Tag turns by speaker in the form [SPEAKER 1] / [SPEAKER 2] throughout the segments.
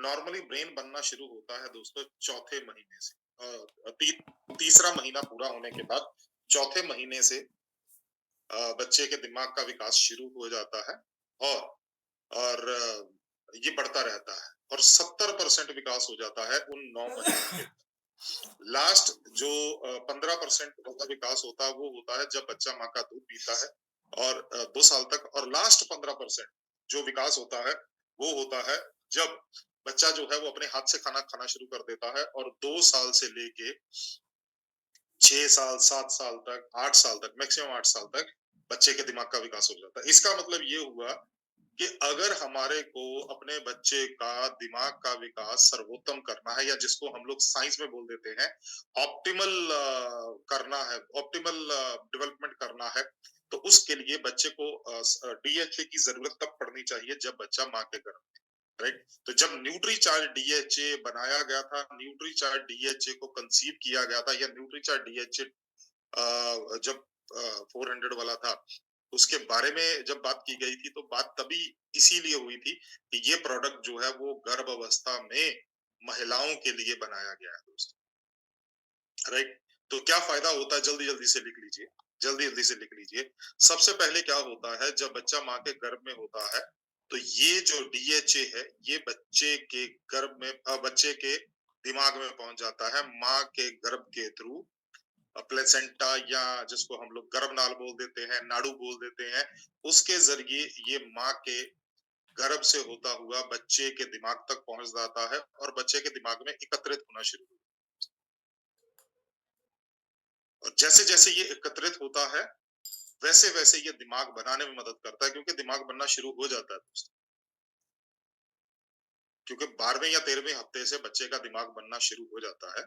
[SPEAKER 1] Normally brain बनना शुरू होता है दोस्तों चौथे महीने से। तीसरा महीना पूरा होने के बाद चौथे महीने से बच्चे के दिमाग का विकास शुरू हो जाता है और ये बढ़ता रहता है और 70% विकास हो जाता है उन 9 महीनों के। लास्ट जो 15% का विकास होता है वो होता है जब बच्चा माँ का दूध पीता है और 2 साल तक, और लास्ट 15% जो विकास होता है वो होता है जब बच्चा जो है वो अपने हाथ से खाना खाना शुरू कर देता है और 2 साल से लेके 6 साल, 7 साल तक, 8 साल तक, मैक्सिमम 8 साल तक बच्चे के दिमाग का विकास हो जाता है। इसका मतलब ये हुआ कि अगर हमारे को अपने बच्चे का दिमाग का विकास सर्वोत्तम करना है, या जिसको हम लोग साइंस में बोल देते हैं ऑप्टिमल करना है, ऑप्टिमल डेवलपमेंट करना है, तो उसके लिए बच्चे को डीएचए की जरूरत तब पड़नी चाहिए जब बच्चा माँ के गर्भ में, राइट। तो जब न्यूट्री चार्ज डीएचए बनाया गया था, न्यूट्री चार्ज डीएचए को कंसीव किया गया था, या न्यूट्री चार्ज डीएचए जब 400 वाला था उसके बारे में जब बात की गई थी, तो बात तभी इसीलिए हुई थी कि ये प्रोडक्ट जो है वो गर्भ अवस्था में महिलाओं के लिए बनाया गया है दोस्तों, राइट। तो क्या फायदा होता है, जल्दी जल्दी से लिख लीजिए, जल्दी जल्दी से लिख लीजिए। सबसे पहले क्या होता है जब बच्चा माँ के गर्भ में होता है, तो ये जो डीएचए है ये बच्चे के गर्भ में बच्चे के दिमाग में पहुंच जाता है माँ के गर्भ के थ्रू। प्लेसेंटा, या जिसको हम लोग गर्भनाल बोल देते हैं, नाड़ू बोल देते हैं, उसके जरिए ये माँ के गर्भ से होता हुआ बच्चे के दिमाग तक पहुंच जाता है और बच्चे के दिमाग में एकत्रित होना शुरू होता है। और जैसे जैसे ये एकत्रित होता है वैसे वैसे ये दिमाग बनाने में मदद करता है, क्योंकि दिमाग बनना शुरू हो जाता है दोस्तों। क्योंकि 12वें या 13वें हफ्ते से बच्चे का दिमाग बनना शुरू हो जाता है,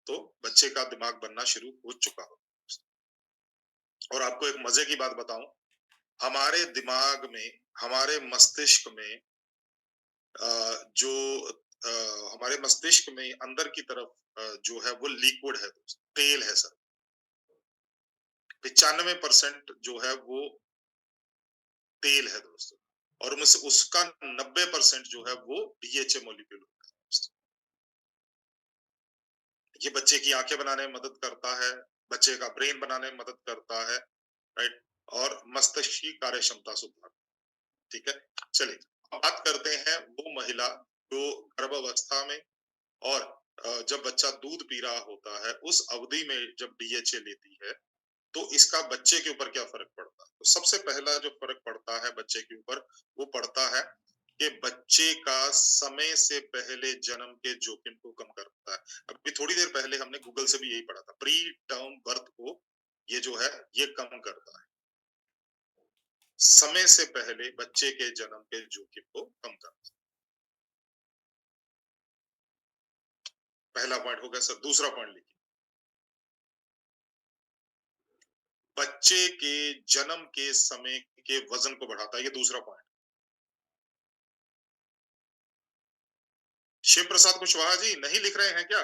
[SPEAKER 1] तो बच्चे का दिमाग बनना शुरू हो चुका हो। और आपको एक मजे की बात बताऊं, हमारे दिमाग में, हमारे मस्तिष्क में जो हमारे मस्तिष्क में अंदर की तरफ जो है वो लिक्विड है दोस्त, तेल है सर। 95% जो है वो तेल है दोस्तों, और उसका 90% जो है वो डीएचए मॉलिक्यूल होता है दोस्तों। ये बच्चे की आंखें बनाने में मदद करता है, बच्चे का ब्रेन बनाने में मदद करता है, राइट, और मस्तिष्क की कार्य क्षमता सुधार। ठीक है, चलिए अब बात करते हैं वो महिला जो गर्भावस्था में और जब बच्चा दूध पी रहा होता है उस अवधि में जब डीएचए लेती है, तो इसका बच्चे के ऊपर क्या फर्क पड़ता है। तो सबसे पहला जो फर्क पड़ता है बच्चे के ऊपर, वो पड़ता है कि बच्चे का समय से पहले जन्म के जोखिम को कम करता है। अभी थोड़ी देर पहले हमने गूगल से भी यही पढ़ा था, प्री टर्म बर्थ को ये जो है ये कम करता है। समय से पहले बच्चे के जन्म के जोखिम को कम करता है। पहला पॉइंट हो गया सर। दूसरा पॉइंट लिखिए, बच्चे के जन्म के समय के वजन को बढ़ाता है। ये दूसरा पॉइंट। शिव प्रसाद कुशवाहा जी नहीं लिख रहे हैं क्या?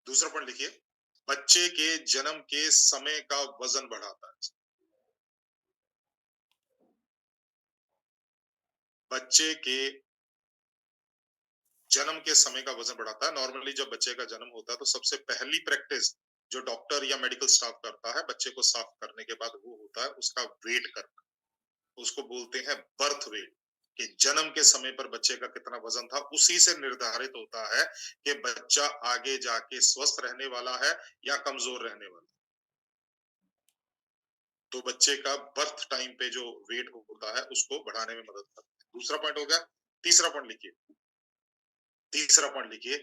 [SPEAKER 1] दूसरा पॉइंट लिखिए, बच्चे के जन्म के समय का वजन बढ़ाता है। बच्चे के जन्म के समय का वजन बढ़ाता है। नॉर्मली जब बच्चे का जन्म होता है तो सबसे पहली प्रैक्टिस जो डॉक्टर या मेडिकल स्टाफ करता है बच्चे को साफ करने के बाद, वो होता है उसका वेट करना। उसको बोलते हैं बर्थ वेट, कि जन्म के समय पर बच्चे का कितना वजन था। उसी से निर्धारित होता है कि बच्चा आगे जाके स्वस्थ रहने वाला है या कमजोर रहने वाला है। तो बच्चे का बर्थ टाइम पे जो वेट होता है उसको बढ़ाने में मदद करता है। दूसरा पॉइंट हो गया। तीसरा पॉइंट लिखिए, तीसरा पॉइंट लिखिए,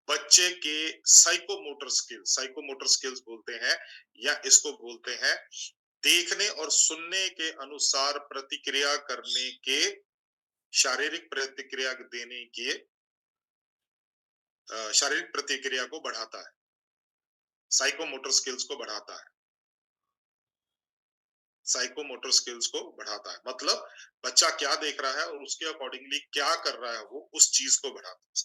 [SPEAKER 1] बच्चे के साइकोमोटर स्किल्स, साइकोमोटर स्किल्स बोलते हैं, या इसको बोलते हैं देखने और सुनने के अनुसार प्रतिक्रिया करने के, शारीरिक प्रतिक्रिया देने के, शारीरिक प्रतिक्रिया को बढ़ाता है, साइकोमोटर स्किल्स को बढ़ाता है। साइकोमोटर स्किल्स को बढ़ाता है। मतलब बच्चा क्या देख रहा है और उसके अकॉर्डिंगली क्या कर रहा है, वो उस चीज को बढ़ाता है,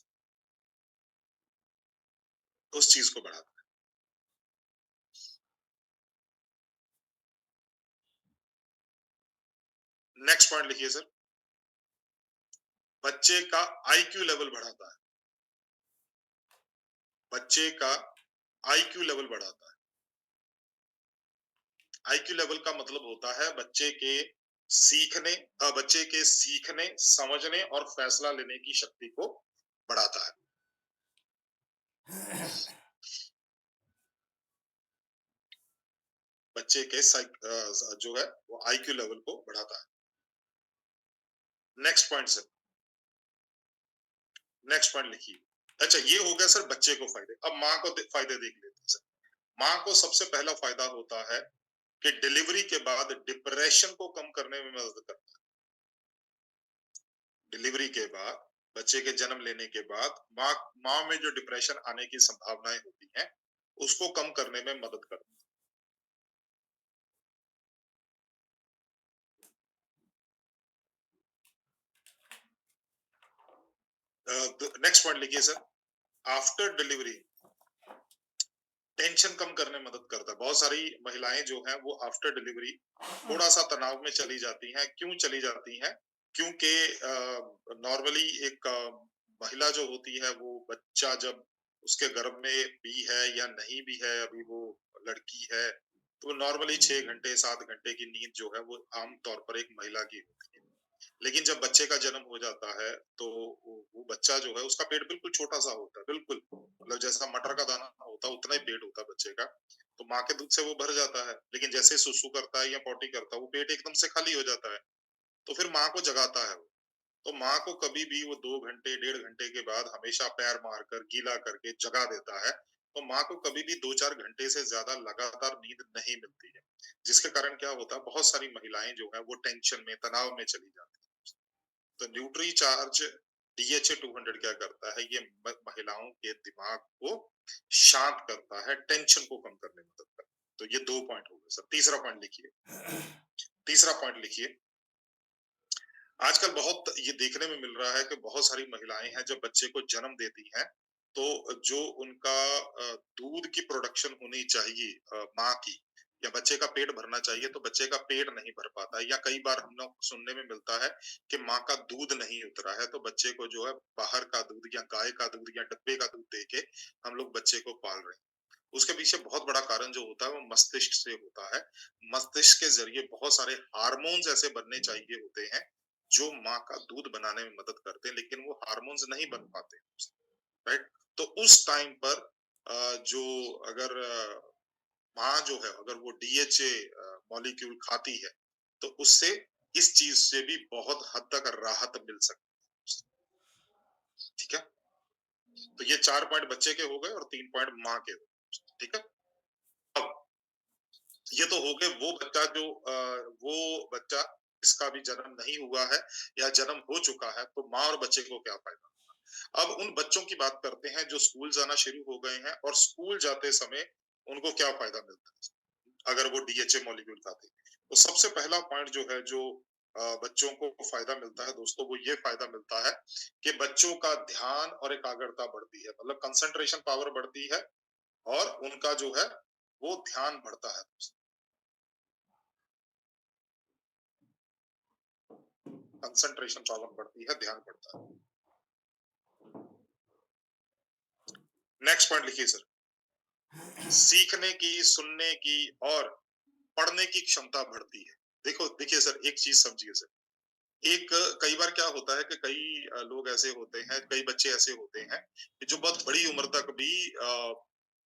[SPEAKER 1] उस चीज को बढ़ाता है। नेक्स्ट पॉइंट लिखिए सर। बच्चे का आईक्यू लेवल बढ़ाता है, बच्चे का आईक्यू लेवल बढ़ाता है। आईक्यू लेवल का मतलब होता है सीखने बच्चे के सीखने, समझने और फैसला लेने की शक्ति को बढ़ाता है। बच्चे के जो है वो आईक्यू लेवल को बढ़ाता है। Next point sir, next point लिखिए। अच्छा, ये हो गया सर बच्चे को फायदे। अब माँ को फायदे देख लेते हैं सर। माँ को सबसे पहला फायदा होता है कि डिलीवरी के बाद डिप्रेशन को कम करने में मदद करता है। डिलीवरी के बाद, बच्चे के जन्म लेने के बाद माँ में जो डिप्रेशन आने की संभावनाएं होती हैं, उसको कम करने में मदद करता है। नेक्स्ट पॉइंट लिखिए सर। आफ्टर डिलीवरी टेंशन कम करने में मदद करता है। बहुत सारी महिलाएं जो हैं वो आफ्टर डिलीवरी थोड़ा सा तनाव में चली जाती हैं। क्यों चली जाती हैं? क्योंकि नॉर्मली एक महिला जो होती है, वो बच्चा जब उसके गर्भ में भी है या नहीं भी है, अभी वो लड़की है, तो नॉर्मली 6 घंटे 7 घंटे की नींद जो है वो आम तौर पर एक महिला की होती है। लेकिन जब बच्चे का जन्म हो जाता है, तो वो बच्चा जो है उसका पेट बिल्कुल छोटा सा होता है, बिल्कुल मतलब जैसा मटर का दाना होता है उतना ही पेट होता है बच्चे का। तो माँ के दूध से वो भर जाता है, लेकिन जैसे सुसु करता है या पॉटी करता है, वो पेट एकदम से खाली हो जाता है। तो फिर माँ को जगाता है वो। तो माँ को कभी भी वो 2 घंटे 1.5 घंटे के बाद हमेशा पैर मारकर गीला करके जगा देता है। तो माँ को कभी भी 2-4 घंटे से ज्यादा लगातार नींद नहीं मिलती है, जिसके कारण क्या होता है, बहुत सारी महिलाएं जो है वो टेंशन में, तनाव में चली जाती है। तो न्यूट्री चार्ज DHA 200 क्या करता है, ये महिलाओं के दिमाग को शांत करता है, टेंशन को कम करने में मदद करता है। तो ये 2 पॉइंट हो गए सर। तीसरा पॉइंट लिखिए। तीसरा पॉइंट लिखिए। आजकल बहुत ये देखने में मिल रहा है कि बहुत सारी महिलाएं हैं जब बच्चे को जन्म देती हैं, तो जो उनका दूध की प्रोडक्शन होनी चाहिए माँ की, या बच्चे का पेट भरना चाहिए, तो बच्चे का पेट नहीं भर पाता है। या कई बार हम लोग सुनने में मिलता है कि माँ का दूध नहीं उतरा है, तो बच्चे को जो है बाहर का दूध या गाय का दूध या डब्बे का दूध देके हम लोग बच्चे को पाल रहे हैं। उसके पीछे बहुत बड़ा कारण जो होता है वो मस्तिष्क से होता है। मस्तिष्क के जरिए बहुत सारे हार्मोन्स ऐसे बनने चाहिए होते हैं जो माँ का दूध बनाने में मदद करते हैं, लेकिन वो हार्मोन्स नहीं बन पाते, राइट? तो उस टाइम पर जो अगर माँ जो है अगर वो DHA मॉलिक्यूल खाती है, तो उससे इस चीज से भी बहुत हद तक राहत मिल सकती है। ठीक है, तो ये 4 पॉइंट बच्चे के हो गए और 3 पॉइंट माँ के हो गए। ठीक है, अब ये तो हो गए वो बच्चा जिसका भी जन्म नहीं हुआ है या जन्म हो चुका है, तो माँ और बच्चे को क्या फायदा। अब उन बच्चों की बात करते हैं जो स्कूल जाना शुरू हो गए हैं, और स्कूल जाते समय उनको क्या फायदा मिलता है अगर वो DHA मॉलिक्यूल खाते हैं। तो सबसे पहला पॉइंट जो है, जो बच्चों को फायदा मिलता है दोस्तों, वो ये फायदा मिलता है कि बच्चों का ध्यान और एकाग्रता बढ़ती है, मतलब कंसंट्रेशन पावर बढ़ती है, और उनका जो है वो ध्यान बढ़ता है। कंसंट्रेशन पावर बढ़ती है, ध्यान बढ़ता है। नेक्स्ट पॉइंट लिखिए सर। सीखने की, सुनने की और पढ़ने की क्षमता बढ़ती है। देखो देखिए सर, एक चीज समझिए सर। एक कई बार क्या होता है कि कई लोग ऐसे होते हैं, कई बच्चे ऐसे होते हैं कि जो बहुत बड़ी उम्र तक भी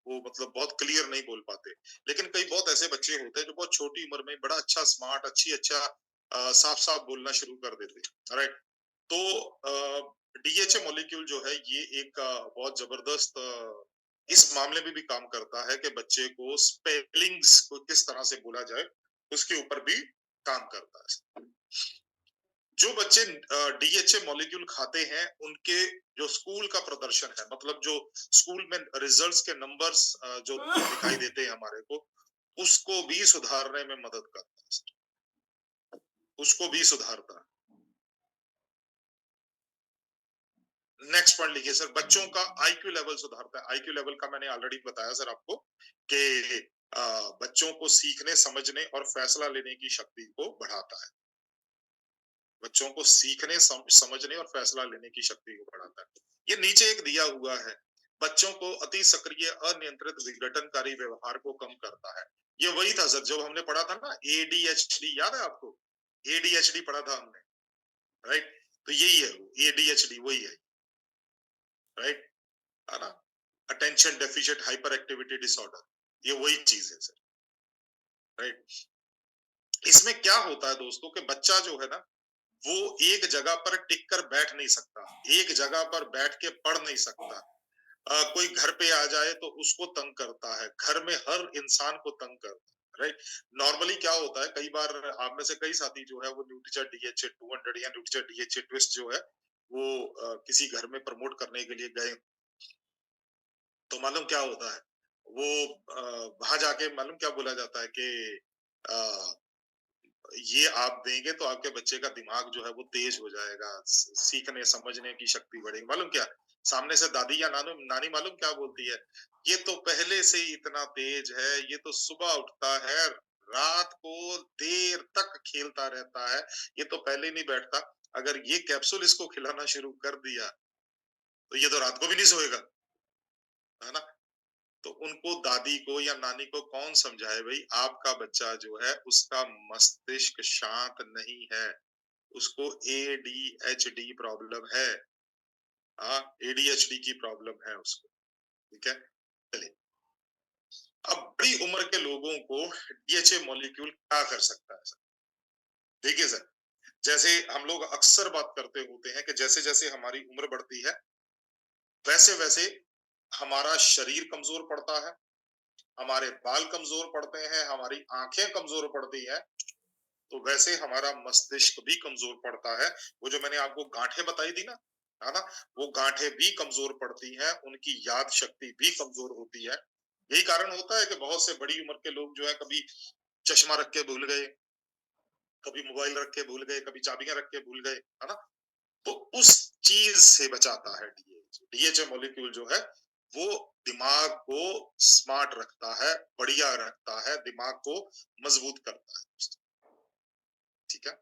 [SPEAKER 1] वो मतलब बहुत क्लियर नहीं बोल पाते। लेकिन कई बहुत ऐसे बच्चे होते हैं जो बहुत छोटी उम्र में बड़ा अच्छा स्मार्ट, अच्छा साफ साफ बोलना शुरू कर देते हैं, राइट? तो DHA मॉलिक्यूल जो है ये एक बहुत जबरदस्त इस मामले में भी काम करता है कि बच्चे को स्पेलिंग्स को किस तरह से बोला जाए, उसके ऊपर भी काम करता है। जो बच्चे DHA मॉलिक्यूल खाते हैं, उनके जो स्कूल का प्रदर्शन है, मतलब जो स्कूल में रिजल्ट्स के नंबर्स जो दिखाई देते हैं हमारे को, उसको भी सुधारने में मदद करता है। उसको भी सुधारता है। नेक्स्ट पॉइंट लिखिए सर, बच्चों का आईक्यू लेवल सुधारता है। आईक्यू लेवल का मैंने ऑलरेडी बताया सर आपको कि बच्चों को सीखने, समझने और फैसला लेने की शक्ति को बढ़ाता है। बच्चों को सीखने, समझने और फैसला लेने की शक्ति को बढ़ाता है। ये नीचे एक दिया हुआ है, बच्चों को अति सक्रिय अनियंत्रित विघटनकारी व्यवहार को कम करता है। ये वही था सर जब हमने पढ़ा था ना एडीएचडी, याद है आपको? एडीएचडी पढ़ा था हमने, राइट? तो यही है वो एडीएचडी, वही है, राइट? है ना? Attention deficit hyper activity disorder, ये वही चीज है सर, राइट? इसमें क्या होता है दोस्तों कि बच्चा जो है ना, वो एक जगह पर टिक कर बैठ नहीं सकता, एक जगह पर बैठ के पढ़ नहीं सकता। कोई घर पे आ जाए तो उसको तंग करता है, घर में हर इंसान को तंग करता है, राइट? नॉर्मली क्या होता है, कई बार आप में से कई साथी जो है वो न्यूट्रीचा डीएचए 200 या न्यूट्रीचा डीएचए ट्विस्ट जो है वो किसी घर में प्रमोट करने के लिए गए, तो मालूम क्या होता है, वो वहां जाके मालूम क्या बोला जाता है कि आ, ये आप देंगे तो आपके बच्चे का दिमाग जो है वो तेज हो जाएगा, सीखने समझने की शक्ति बढ़ेगी। मालूम क्या, सामने से दादी या नानू नानी मालूम क्या बोलती है, ये तो पहले से ही इतना तेज है, ये तो सुबह उठता है, रात को देर तक खेलता रहता है, ये तो पहले ही नहीं बैठता, अगर ये कैप्सूल इसको खिलाना शुरू कर दिया तो ये तो रात को भी नहीं सोएगा, है ना? तो उनको, दादी को या नानी को कौन समझाए भाई, आपका बच्चा जो है उसका मस्तिष्क शांत नहीं है, उसको एडीएचडी प्रॉब्लम है। हाँ, एडीएचडी की प्रॉब्लम है उसको, ठीक है? चलिए, अब बड़ी उम्र के लोगों को डीएचए मॉलिक्यूल क्या कर सकता है सर? देखिए सर, जैसे हम लोग अक्सर बात करते होते हैं कि जैसे जैसे हमारी उम्र बढ़ती है वैसे वैसे हमारा शरीर कमजोर पड़ता है, हमारे बाल कमजोर पड़ते हैं, हमारी आंखें कमजोर पड़ती हैं, तो वैसे हमारा मस्तिष्क भी कमजोर पड़ता है। वो जो मैंने आपको गांठें बताई थी ना, है ना, वो गांठें भी कमजोर पड़ती हैं, उनकी याद शक्ति भी कमजोर होती है। यही कारण होता है कि बहुत से बड़ी उम्र के लोग जो है कभी चश्मा रख के भूल गए, कभी मोबाइल रख के भूल गए, कभी चाबियां रख के भूल गए, है ना? तो उस चीज से बचाता है डीएचए। डीएचए मॉलिक्यूल जो है वो दिमाग को स्मार्ट रखता है, बढ़िया रखता है, दिमाग को मजबूत करता है, ठीक है?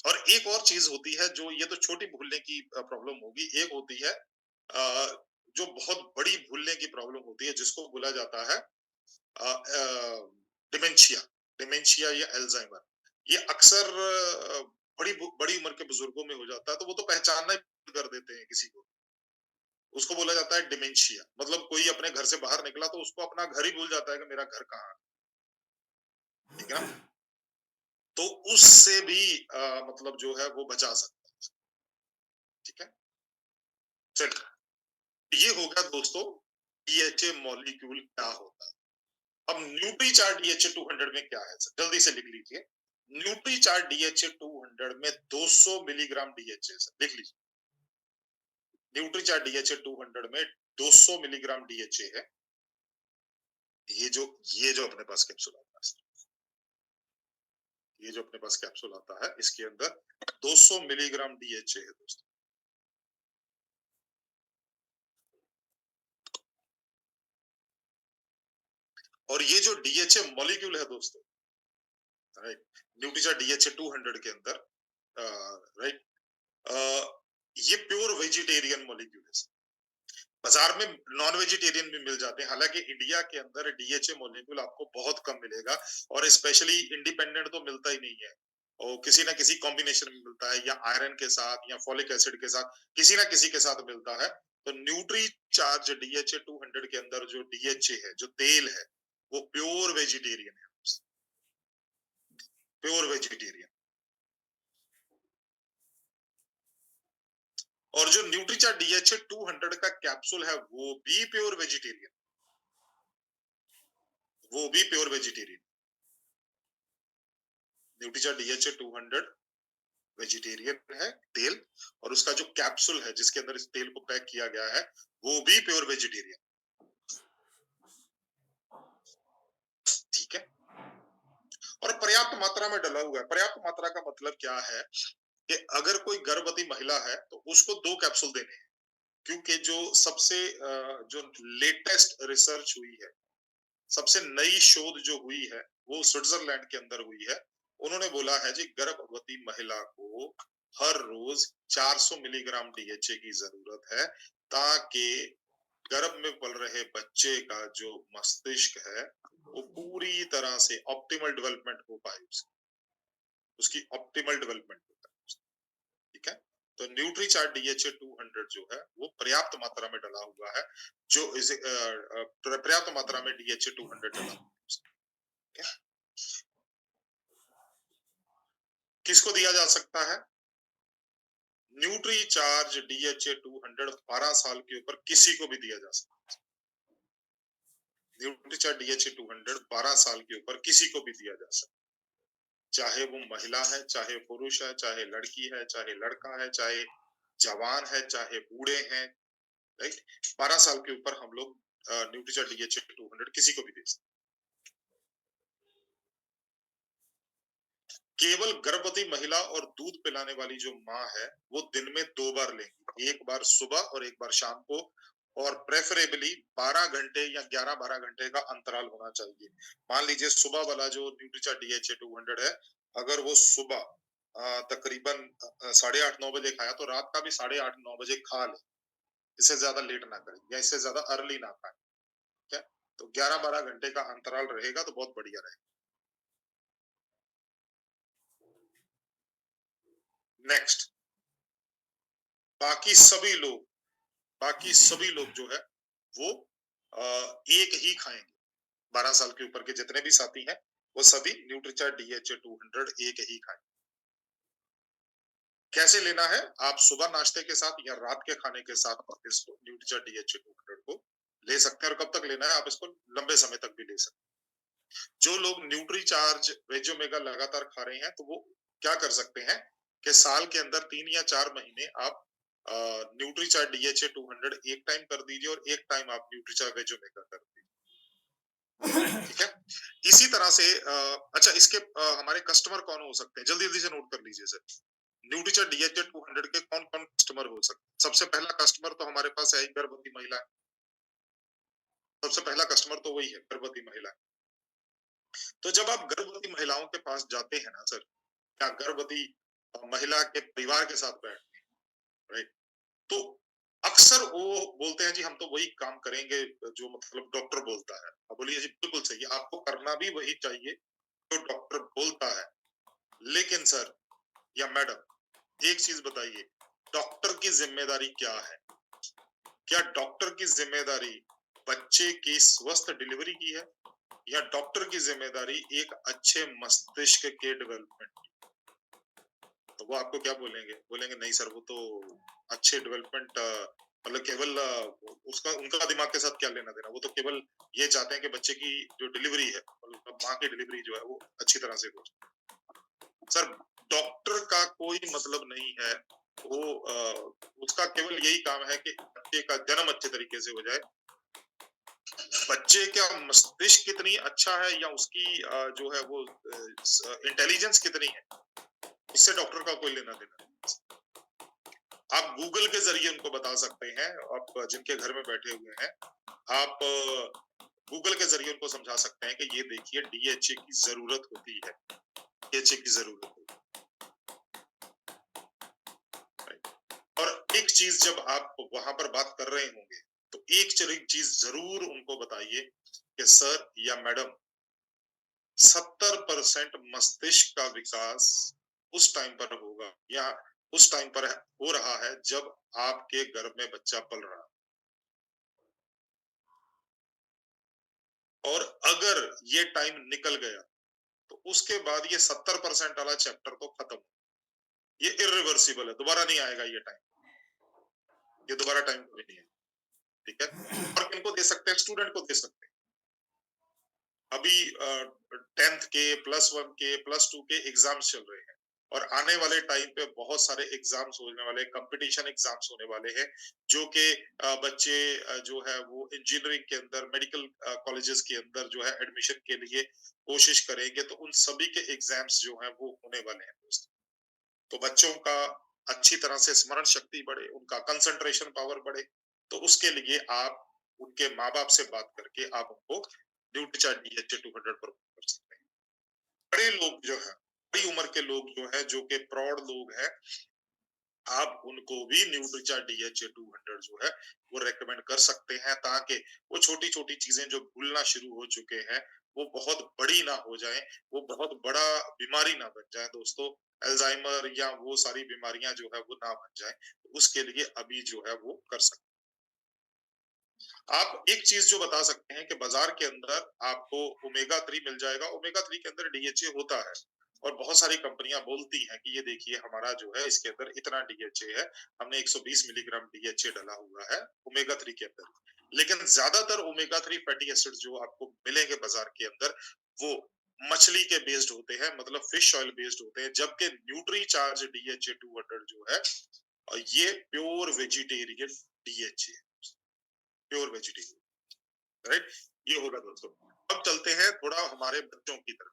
[SPEAKER 1] और एक और चीज होती है जो, ये तो छोटी भूलने की प्रॉब्लम होगी, एक होती है जो बहुत बड़ी भूलने की प्रॉब्लम होती है जिसको बोला जाता है डिमेंशिया, डिमेंशिया या एल्जाइमर। ये अक्सर बड़ी बड़ी उम्र के बुजुर्गों में हो जाता है, तो वो तो पहचानना ही बंद कर देते हैं किसी को, उसको बोला जाता है डिमेंशिया। मतलब कोई अपने घर से बाहर निकला तो उसको अपना घर ही भूल जाता है कि मेरा घर कहाँ है, ठीक है ना? तो उससे भी मतलब जो है वो बचा सकता है, ठीक है? चलिए, ये हो गया दोस्तों डीएचए मॉलिक्यूल क्या होता है। अब न्यूट्रीचार्ट डीएचए 200 में क्या है सर, जल्दी से लिख लीजिए। न्यूट्रीचार्ट डीएचए 200 में 200 मिलीग्राम डीएचए, सर लिख लीजिए। न्यूट्रीचार्ट डीएचए 200 में 200 मिलीग्राम डीएचए है। ये जो अपने पास कैप्सूल आता है, ये जो अपने पास कैप्सूल आता है इसके अंदर 200 मिलीग्राम डीएचए है दोस्तों। और ये जो डीएचए मॉलिक्यूल है दोस्तों, राइट, न्यूट्रीचार्ट डीएचए 200 के अंदर, राइट, ये प्योर वेजिटेरियन मॉलिक्यूल है। बाजार में नॉन वेजिटेरियन भी मिल जाते हैं, हालांकि इंडिया के अंदर डीएचए मॉलिक्यूल आपको बहुत कम मिलेगा, और स्पेशली इंडिपेंडेंट तो मिलता ही नहीं है, और किसी ना किसी कॉम्बिनेशन में मिलता है, या आयरन के साथ या फॉलिक एसिड के साथ, किसी ना किसी के साथ मिलता है। तो न्यूट्री चार्ज डीएचए 200 के अंदर जो डीएचए है, जो तेल है, वो प्योर वेजिटेरियन है, प्योर वेजिटेरियन। और जो न्यूट्रीचार्ट डीएचए 200 का कैप्सूल है वो भी प्योर वेजिटेरियन, वो भी प्योर वेजिटेरियन। न्यूट्रीचार्ट डीएचए 200 वेजिटेरियन है तेल, और उसका जो कैप्सूल है जिसके अंदर इस तेल को पैक किया गया है वो भी प्योर वेजिटेरियन, ठीक है? और पर्याप्त मात्रा में डला हुआ है। पर्याप्त मात्रा का मतलब क्या है कि अगर कोई गर्भवती महिला है तो उसको 2 कैप्सूल देने हैं, क्योंकि जो सबसे जो लेटेस्ट रिसर्च हुई है, सबसे नई शोध जो हुई है, वो स्विट्जरलैंड के अंदर हुई है। उन्होंने बोला है जी गर्भवती महिला को हर रोज 400 मिलीग्राम डीएचए की जरूरत है, ताकि गर्भ में पल रहे बच्चे का जो मस्तिष्क है वो पूरी तरह से ऑप्टिमल डेवलपमेंट हो पाए, उसकी ऑप्टिमल डेवलपमेंट हो पाए। ठीक है, तो न्यूट्रीचार्ट डीएचए 200 जो है वो पर्याप्त मात्रा में डला हुआ है, जो इसे पर्याप्त मात्रा में डीएचए 200 डला हुआ है। किसको दिया जा सकता है? न्यूट्री चार्ज डीएचए 200 12 साल के ऊपर किसी को भी दिया जा सकता है। न्यूट्री चार्ज डीएचए 200 12 साल के ऊपर किसी को भी दिया जा सकता है, चाहे वो महिला है, चाहे पुरुष है, चाहे लड़की है, चाहे लड़का है, चाहे जवान है, चाहे बूढ़े हैं। राइट, 12 साल के ऊपर हम लोग न्यूट्री चार्ज डीएचए 200 किसी को भी दे सकते। केवल गर्भवती महिला और दूध पिलाने वाली जो माँ है वो दिन में 2 बार लेंगी, एक बार सुबह और एक बार शाम को, और प्रेफरेबली 12 घंटे या 11-12 घंटे का अंतराल होना चाहिए। मान लीजिए सुबह वाला जो न्यूट्रीचा डीएचए 200 है, अगर वो सुबह तकरीबन 8:30-9 बजे खाया तो रात का भी 8:30-9 बजे खा ले, इससे ज्यादा लेट ना करें या इससे ज्यादा अर्ली ना खाएं। क्या, तो 11-12 घंटे का अंतराल रहेगा तो बहुत बढ़िया रहेगा। नेक्स्ट, बाकी सभी लोग बाकी सभी लोग जो है वो एक ही खाएंगे। 12 साल के ऊपर के जितने भी साथी हैं वो सभी न्यूट्रीचार्ट डीएचए 200 एक ही खाएं। कैसे लेना है? आप सुबह नाश्ते के साथ या रात के खाने के साथ इसको न्यूट्रीचार्ट डीएचए 200 को ले सकते हैं। और कब तक लेना है? आप इसको लंबे समय तक भी ले सकते हैं। जो लोग न्यूट्रीचार्ज वेजोमेगा लगातार खा रहे हैं तो वो क्या कर सकते हैं कि साल के अंदर 3 या 4 महीने आप न्यूट्रीचार्ट डीएचए 200 एक टाइम कर दीजिए और एक टाइम आप न्यूट्रीचार्ट वेजोमेगा कर दीजिए। ठीक है, इसी तरह से अच्छा, इसके हमारे कस्टमर कौन हो सकते हैं? जल्दी जल्दी से नोट कर लीजिए सर। न्यूट्रीचार्ट डीएचए 200 के कौन कौन कस्टमर हो सकते हैं? सबसे पहला कस्टमर तो हमारे पास है गर्भवती महिला। सबसे पहला कस्टमर तो वही है, गर्भवती महिला। तो जब आप गर्भवती महिलाओं के पास जाते हैं ना सर, या गर्भवती महिला के परिवार के साथ बैठते हैं, राइट, तो अक्सर वो बोलते हैं जी हम तो वही काम करेंगे जो मतलब डॉक्टर बोलता है। अब बोलिए जी बिल्कुल सही है, आपको करना भी वही चाहिए जो डॉक्टर बोलता है। लेकिन सर या मैडम एक चीज बताइए, डॉक्टर की जिम्मेदारी क्या है? क्या डॉक्टर की जिम्मेदारी बच्चे की स्वस्थ डिलीवरी की है, या डॉक्टर की जिम्मेदारी एक अच्छे मस्तिष्क के डेवलपमेंट? तो वो आपको क्या बोलेंगे? बोलेंगे नहीं सर वो तो अच्छे डेवलपमेंट मतलब केवल उसका उनका दिमाग के साथ क्या लेना देना, वो तो केवल ये चाहते हैं कि बच्चे की जो डिलीवरी है मतलब माँ की डिलीवरी जो है वो अच्छी तरह से हो। सर डॉक्टर का कोई मतलब नहीं है, वो उसका केवल यही काम है कि बच्चे का जन्म अच्छे तरीके से हो जाए। बच्चे का मस्तिष्क कितनी अच्छा है या उसकी जो है वो इंटेलिजेंस कितनी है, इससे डॉक्टर का कोई लेना देना नहीं। आप गूगल के जरिए उनको बता सकते हैं, आप जिनके घर में बैठे हुए हैं, आप गूगल के जरिए उनको समझा सकते हैं कि ये देखिए डीएचए की जरूरत होती है, डीएचए की जरूरत होती है। और एक चीज जब आप वहां पर बात कर रहे होंगे तो एक चीज जरूर उनको बताइए कि सर या मैडम 70% मस्तिष्क का विकास उस टाइम पर होगा या उस टाइम पर हो रहा है जब आपके गर्भ में बच्चा पल रहा है। और अगर ये टाइम निकल गया तो उसके बाद ये 70% वाला चैप्टर तो खत्म, ये इरिवर्सिबल है, दोबारा नहीं आएगा ये टाइम, ये दोबारा टाइम कभी नहीं है। ठीक है, और किनको दे सकते हैं? स्टूडेंट को दे सकते हैं। अभी 10th के +1 के +2 के एग्जाम्स चल रहे हैं, और आने वाले टाइम पे बहुत सारे एग्जाम्स होने वाले, कंपटीशन एग्जाम्स होने वाले हैं, जो कि बच्चे जो है वो इंजीनियरिंग के अंदर, मेडिकल कॉलेजेस के अंदर जो है एडमिशन के लिए कोशिश करेंगे, तो उन सभी के एग्जाम्स जो हैं वो होने वाले हैं दोस्तों। तो बच्चों का अच्छी तरह से स्मरण शक्ति बढ़े, उनका कंसंट्रेशन पावर बढ़े, तो उसके लिए आप उनके माँ बाप से बात करके आप उनको न्यूट्रीचार्ट DHA 200 पर कर सकते हैं। बड़े लोग जो है, बड़ी उम्र के लोग जो है, जो कि प्रौढ़ लोग हैं, आप उनको भी न्यूट्रीचार्ट DHA 200 जो है वो रेकमेंड कर सकते हैं, ताकि वो छोटी छोटी चीजें जो भूलना शुरू हो चुके हैं वो बहुत बड़ी ना हो जाए, वो बहुत बड़ा बीमारी ना बन जाए दोस्तों, अल्जाइमर या वो सारी बीमारियां जो है वो ना बन जाए। उसके लिए अभी जो है वो कर सकते हैं। आप एक चीज जो बता सकते हैं कि बाजार के अंदर आपको ओमेगा 3 मिल जाएगा, ओमेगा 3 के अंदर DHA होता है, और बहुत सारी कंपनियां बोलती हैं कि ये देखिए हमारा जो है इसके अंदर इतना DHA है, हमने 120 मिलीग्राम DHA डाला हुआ है ओमेगा 3 के अंदर। लेकिन ज्यादातर ओमेगा 3 फैटी एसिड जो आपको मिलेंगे बाजार के अंदर, वो मछली के बेस्ड होते हैं, मतलब फिश ऑयल बेस्ड होते हैं, जबकि न्यूट्री चार्ज DHA 200 जो है, और ये pure vegetarian DHA, pure vegetarian, right? ये होगा दोस्तों। अब चलते हैं थोड़ा हमारे बच्चों की तरफ।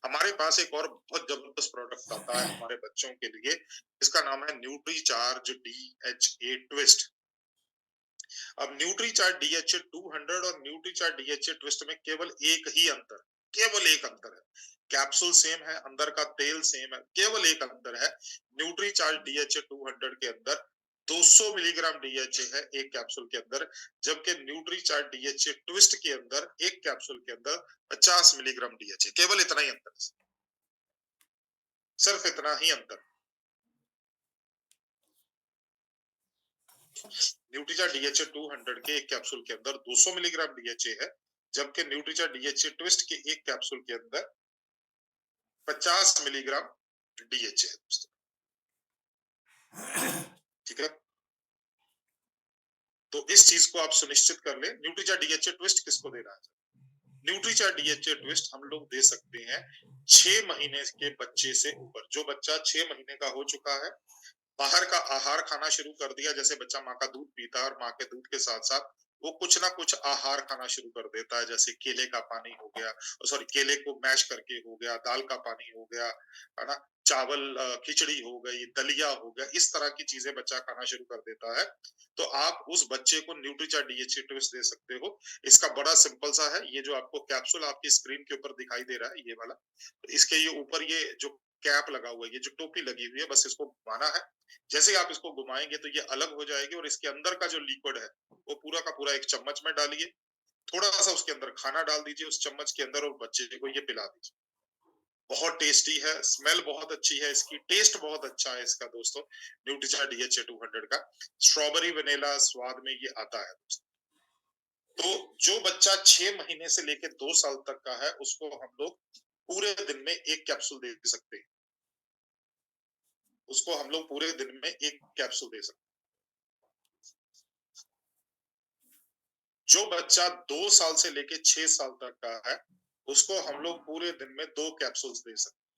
[SPEAKER 1] हमारे पास एक और बहुत जबरदस्त प्रोडक्ट आता है हमारे बच्चों के लिए, इसका नाम है न्यूट्री चार्ज DHA ट्विस्ट। अब न्यूट्री चार्ज DHA 200 और न्यूट्री चार्ज DHA ट्विस्ट में केवल एक अंतर है, कैप्सूल सेम है, अंदर का तेल सेम है, केवल एक अंतर है, न्यूट्री चार्ज DHA 200 के अंदर 200 मिलीग्राम DHA है एक कैप्सूल के अंदर, जबकि न्यूट्री चार्ज DHA ट्विस्ट के अंदर एक कैप्सूल के अंदर 50 मिलीग्राम DHA, केवल इतना ही अंतर है, सिर्फ इतना ही अंतर। न्यूट्रीचार्ट DHA 200 के एक कैप्सूल के अंदर 200 मिलीग्राम DHA है, जबकि न्यूट्रीचार्ट DHA ट्विस्ट के एक कैप्सूल के अंदर 50 मिलीग्राम DHA है। ठीक है, तो इस चीज को आप सुनिश्चित कर ले। न्यूट्रीचार्ट DHA ट्विस्ट किसको देना है? न्यूट्रीचार्ट DHA ट्विस्ट हम लोग दे सकते हैं 6 महीने के बच्चे से ऊपर। जो बच्चा 6 महीने का हो चुका है, बाहर का आहार खाना शुरू कर दिया, जैसे बच्चा माँ का दूध पीता है और माँ के दूध के साथ साथ वो कुछ ना कुछ आहार खाना शुरू कर देता है, जैसे केले का पानी हो गया, सॉरी केले को मैश करके हो गया, दाल का पानी हो गया, है ना, चावल खिचड़ी हो गई, दलिया हो गया, इस तरह की चीजें बच्चा खाना शुरू कर देता है, तो आप उस बच्चे को न्यूट्रीचार्ट DHA ट्विस्ट दे सकते हो। इसका बड़ा सिंपल सा है, ये जो आपको कैप्सूल आपकी स्क्रीन के ऊपर दिखाई दे रहा है, ये वाला, इसके ये ऊपर ये जो कैप लगा हुआ है, ये जो टोपी लगी हुई है, बस इसको घुमाना है। जैसे आप इसको घुमाएंगे तो ये अलग हो जाएगी, और इसके अंदर का जो लिक्विड है वो पूरा का पूरा एक चम्मच में डालिए, थोड़ा सा उसके अंदर खाना डाल दीजिए उस चम्मच के अंदर, और बच्चे को ये पिला दीजिए। बहुत टेस्टी है, स्मेल बहुत अच्छी है इसकी, टेस्ट बहुत अच्छा है इसका दोस्तों, न्यूट्रीचार्ट DHA 200 का स्ट्रॉबेरी वनीला स्वाद में ये आता है दोस्तों। तो जो बच्चा 6 महीने से लेकर 2 साल तक का है, उसको हम लोग पूरे दिन में एक कैप्सूल दे सकते हैं, उसको हम लोग पूरे दिन में एक कैप्सूल दे सकते हैं। जो बच्चा 2 साल से लेके 6 साल तक का है, उसको हम लोग पूरे दिन में 2 कैप्सूल्स दे सकते हैं।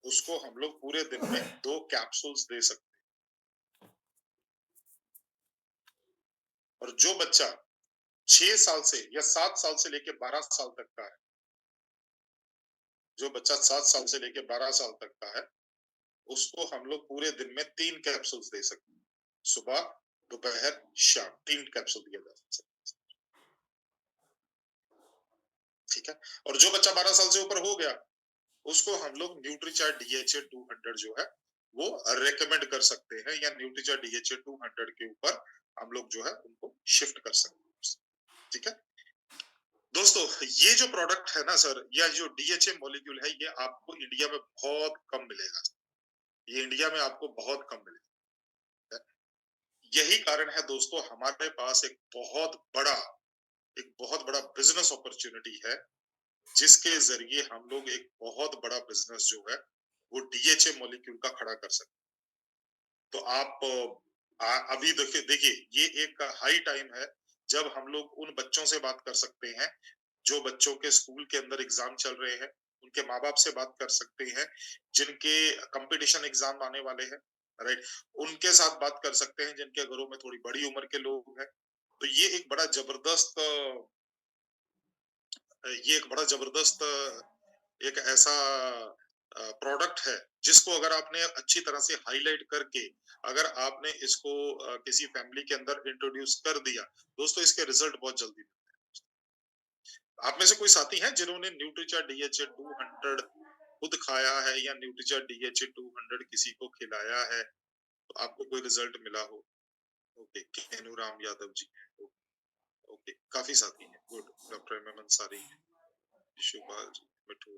[SPEAKER 1] उसको हम लोग पूरे दिन में 2 कैप्सूल्स दे सकते हैं। और जो बच्चा 6 साल से या 7 साल से लेके 12 साल तक का है, जो बच्चा 7 साल से लेके 12 साल तक का है, उसको हम लोग पूरे दिन में 3 कैप्सूल्स दे सकते हैं। सुबह, दोपहर, शाम 3 कैप्सूल दिया जा सकता है। ठीक है, और जो बच्चा 12 साल से ऊपर हो गया, उसको हम लोग न्यूट्रीचार्ट DHA 200 जो है वो रेकमेंड कर सकते हैं, या न्यूट्रीचार्ट DHA 200 के ऊपर हम लोग जो है उनको शिफ्ट कर सकते हैं। ठीक है दोस्तों, ये जो प्रोडक्ट है ना सर, या जो DHA मॉलिक्यूल है, ये आपको इंडिया में बहुत कम मिलेगा, ये इंडिया में आपको बहुत कम मिलेगा। यही कारण है दोस्तों, हमारे पास एक बहुत बड़ा बिजनेस अपॉर्चुनिटी है, जिसके जरिए हम लोग एक बहुत बड़ा बिजनेस जो है वो DHA मॉलिक्यूल का खड़ा कर सकते हैं। तो आप अभी देखिए ये एक हाई टाइम है जब हम लोग उन बच्चों से बात कर सकते हैं जो बच्चों के स्कूल के अंदर एग्जाम चल रहे हैं, उनके माँ-बाप से बात कर सकते हैं, जिनके कॉम्पिटिशन एग्ज़ाम आने वाले हैं, राइट? उनके साथ बात कर सकते हैं, जिनके घरों में थोड़ी बड़ी उम्र के लोग हैं। तो ये एक बड़ा ज़बरदस्त एक ऐसा प्रोडक्ट है, जिसको अगर आपने अच्छी तरह से हाइलाइट करके, अगर आपने इसको किसी फैमिली के अंदर इंट्रोड्यूस कर दिया, दोस्तों इसके रिज़ल्ट बहुत जल्दी। आप में से कोई साथी हैं जिन्होंने न्यूट्रीचा डीएचए 200 खुद खाया है या न्यूट्रीचा डीएचए 200 किसी को खिलाया है, तो आपको कोई रिज़ल्ट मिला हो? ओके, केनूराम यादव जी हैं। ओके, काफ़ी साथी हैं, गुड। डॉक्टर एमएम अंसारी हैं, शिवपाल जी, मिठू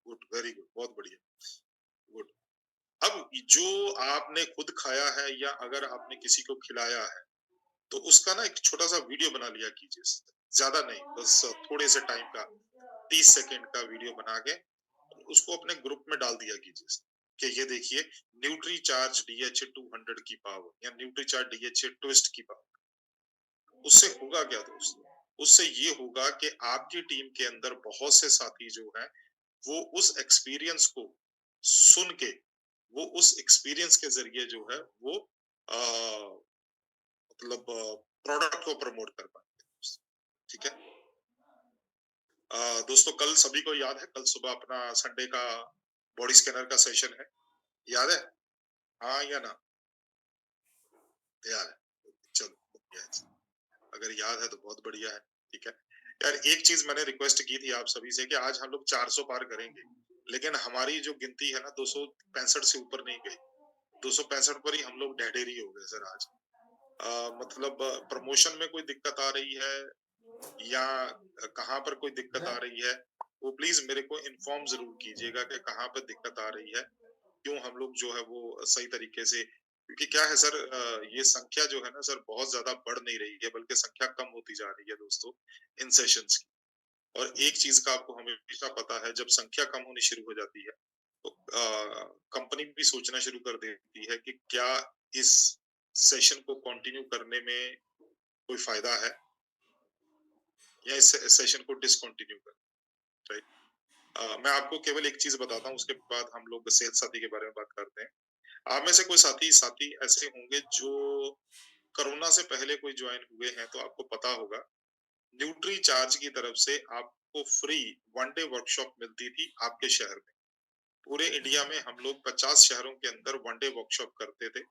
[SPEAKER 1] गुड, वेरी गुड, बहुत बढ़िया, गुड। अब जो आपने खुद खाया है या अगर आपने किसी को खिलाया है, तो उसका ना एक छोटा-सा वीडियो बना लिया कीजिए। ज़्यादा नहीं, बस थोड़े से टाइम का 30 सेकंड का वीडियो बना के उसको अपने ग्रुप में डाल दिया कीजिए कि ये देखिए न्यूट्री चार्ज डीएचए 200 की पावर या न्यूट्री चार्ज डीएचए ट्विस्ट की पावर। उससे होगा क्या दोस्तों? उससे ये होगा कि आपकी टीम के अंदर बहुत से साथी जो हैं, वो उस एक्सपीरियंस को सुन के, वो उस एक्सपीरियंस के ज़रिए जो है वो मतलब प्रोडक्ट को प्रमोट कर पाएँगे। ठीक है? दोस्तों कल सभी को याद है, कल सुबह अपना संडे का बॉडी स्कैनर का सेशन है, याद है? हाँ या ना? याद है। चलो बढ़िया है। अगर याद है तो बहुत बढ़िया है, ठीक है। यार एक चीज़ मैंने रिक्वेस्ट की थी आप सभी से कि आज हम लोग 400 पार करेंगे, लेकिन हमारी जो गिनती है ना 265 से ऊपर नहीं गई। 265 पर ही हम लोग ढहढेरी हो गए सर आज। मतलब प्रमोशन में कोई दिक्कत आ रही है या कहाँ पर कोई दिक्कत आ रही है, वो प्लीज़ मेरे को इन्फॉर्म ज़रूर कीजिएगा कि कहाँ पे दिक्कत आ रही है। क्यों हम लोग जो है वो सही तरीके से, क्योंकि क्या है सर, ये संख्या जो है ना सर बहुत ज़्यादा बढ़ नहीं रही है, बल्कि संख्या कम होती जा रही है दोस्तों इन सेशंस की। और एक चीज़ का आपको हमेशा पता है, जब संख्या कम होनी शुरू हो जाती है, तो कंपनी भी सोचना शुरू कर देती है कि क्या इस सेशन को कंटिन्यू करने में कोई फ़ायदा है या इस सेशन को डिसकंटिन्यू करें, राइट? मैं आपको केवल एक चीज़ बताता हूँ, उसके बाद हम लोग सेहत साथी के बारे में बात करते हैं। आप में से कोई साथी साथी ऐसे होंगे जो कोरोना से पहले कोई ज्वाइन हुए हैं, तो आपको पता होगा न्यूट्री चार्ज की तरफ से आपको फ्री वन डे वर्कशॉप मिलती थी आपके शहर में। पूरे इंडिया में हम लोग 50 शहरों के अंदर वन डे वर्कशॉप करते थे,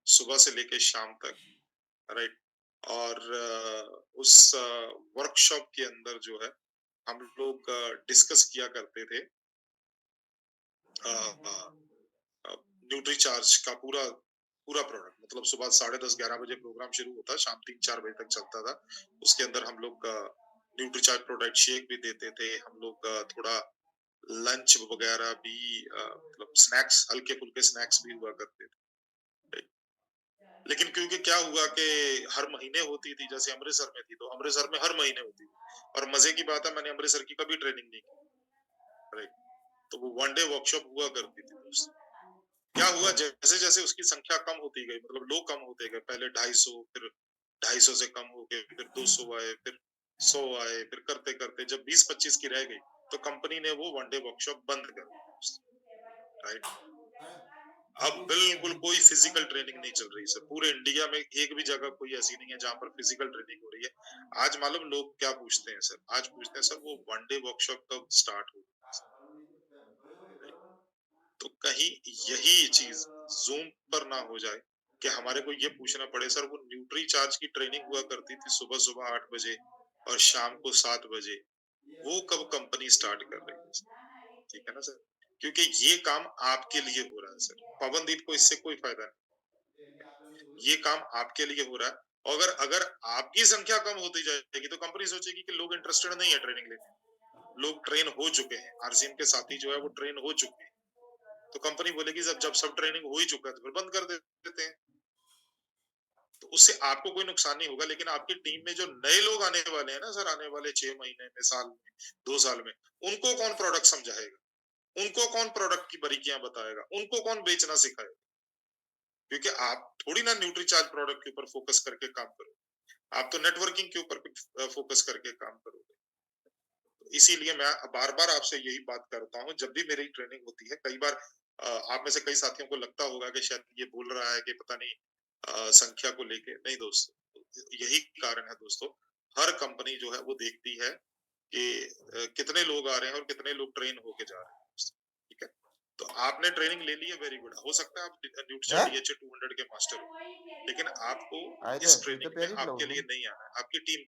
[SPEAKER 1] सुबह से लेके शाम तक, राइट? और उस वर्कशॉप के अंदर जो है हम लोग डिस्कस किया करते थे न्यूट्री चार्ज का पूरा पूरा प्रोडक्ट, मतलब सुबह 10:30-11 बजे प्रोग्राम शुरू होता, शाम 3-4 बजे तक चलता था। उसके अंदर हम लोग न्यूट्री चार्ज प्रोडक्ट शेक भी देते थे, हम लोग थोड़ा लंच वगैरह भी, मतलब स्नैक्स, हल्के-फुल्के स्नैक्स भी हुआ करते थे। लेकिन क्योंकि क्या हुआ कि हर महीने होती थी, जैसे अमृतसर में थी, तो अमृतसर में हर महीने होती थी और मज़े की बात है मैंने अमृतसर की कभी ट्रेनिंग नहीं की, राइट? तो वो वन डे वर्कशॉप हुआ करती थी दोस्त। क्या हुआ जैसे-जैसे उसकी संख्या कम होती गई, मतलब लोग कम होते गए, पहले 250, फिर 250 से कम हो गए, फिर 200 आए, फिर 100 आए, फिर करते-करते जब 20-25 की रह गई, तो कंपनी ने वो वन डे वर्कशॉप बंद कर दी, राइट? अब बिल्कुल कोई फिजिकल ट्रेनिंग नहीं चल रही सर, पूरे इंडिया में एक भी जगह कोई ऐसी नहीं है जहाँ पर फिजिकल ट्रेनिंग हो रही है। आज मालूम लोग क्या पूछते हैं सर? आज पूछते हैं सर वो वन डे वर्कशॉप कब स्टार्ट होगी? तो कहीं यही चीज़ ज़ूम पर ना हो जाए कि हमारे को ये पूछना पड़े, सर वो न्यूट्री चार्ज की ट्रेनिंग हुआ करती थी सुबह-सुबह 8 बजे और शाम को 7 बजे, वो कब कंपनी स्टार्ट कर रही है? ठीक है ना सर? क्योंकि ये काम आपके लिए हो रहा है सर, पवनदीप को इससे कोई फ़ायदा नहीं। ये काम आपके लिए हो रहा है, और अगर अगर आपकी संख्या कम होती जाएगी, तो कंपनी सोचेगी कि लोग इंटरेस्टेड नहीं है ट्रेनिंग लेने में। लोग ट्रेन हो चुके हैं, आरसीएम के साथी जो है वो ट्रेन हो चुके हैं। तो कंपनी बोलेगी जब जब सब ट्रेनिंग हो ही चुका है तो फिर बंद कर देते हैं। तो उससे आपको कोई नुकसान नहीं होगा, लेकिन आपकी टीम में जो नए लोग आने वाले हैं ना सर, आने वाले 6 महीने में, साल में, 2 साल में, उनको कौन प्रोडक्ट समझाएगा? उनको कौन प्रोडक्ट की बारीकियां बताएगा? उनको कौन बेचना सिखाएगा? क्योंकि आप थोड़ी ना न्यूट्री चार्ज प्रोडक्ट के ऊपर फोकस करके काम करोगे, आप तो नेटवर्किंग के ऊपर फोकस करके काम करोगे। इसीलिए मैं बार-बार आपसे यही बात करता हूँ, जब भी मेरी ट्रेनिंग होती है, कई बार आप में से कई साथियों को लगता होगा कि शायद ये बोल रहा है कि पता नहीं संख्या को लेके, नहीं दोस्तों, यही कारण है दोस्तों, हर कंपनी जो है वो देखती है कि कितने लोग आ रहे हैं और कितने लोग ट्रेन होके जा रहे हैं, ठीक है? तो आपने ट्रेनिंग ले ली है, वेरी गुड, हो सकता है आप न्यूट्रिशन
[SPEAKER 2] हैं?
[SPEAKER 1] डीएचए 200 के मास्टर हो, लेकिन आपको
[SPEAKER 2] అయితే
[SPEAKER 1] इस
[SPEAKER 2] ఫ్యూచర్
[SPEAKER 1] ट्रेनिंग में
[SPEAKER 2] పేరు ఇట్లా
[SPEAKER 1] आपके
[SPEAKER 2] ఉంది.
[SPEAKER 1] लिए नहीं आना है, आपकी टीम